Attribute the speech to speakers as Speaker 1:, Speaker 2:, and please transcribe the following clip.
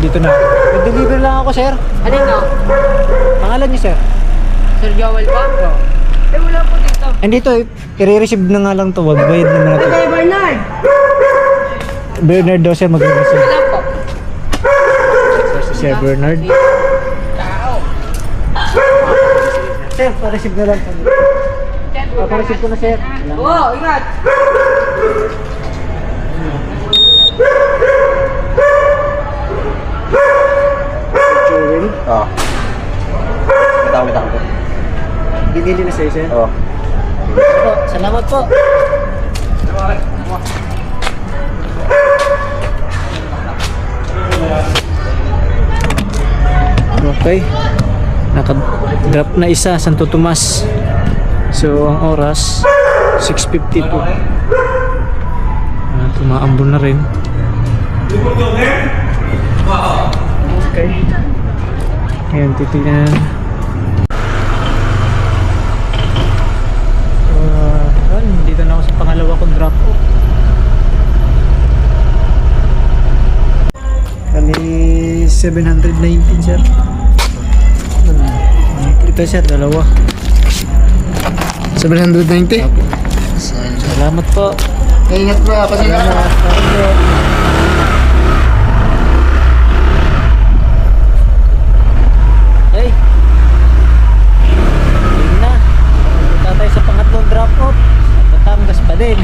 Speaker 1: dito na. Deliver lang ako, sir.
Speaker 2: Alin na?
Speaker 1: Pangalan niyo, sir?
Speaker 2: Sir Joel pa? Eh, wala po dito.
Speaker 1: Andito, i-receive na nga lang to. Wag bayad na natin.
Speaker 2: Hey, Bernard!
Speaker 1: Bernard daw, sir, mag-receive.
Speaker 2: Wala po.
Speaker 1: Si Sir Bernard. Sir, pa-receive na lang po. Pa-receive ko na, sir.
Speaker 2: Oo, ingat!
Speaker 1: Joel.
Speaker 3: Oo. Matawag ako.
Speaker 1: Binili na sa'yo, sir.
Speaker 3: Oo.
Speaker 1: Po, salamat po. Okay. Naka-drop na isa, Santo Tomas. So, ang oras 6:52. Tumaambon na rin. Okay. Ayan, titignan. Dito na ako sa pangalawa kong drop off. Kali 719, sir. Ito, sir, dalawa.
Speaker 3: 790?
Speaker 1: Salamat po.
Speaker 3: Ingat ba?
Speaker 1: Salamat. Hey. Yun na. Punta tayo sa pangatlong drop off. Batangas pa din.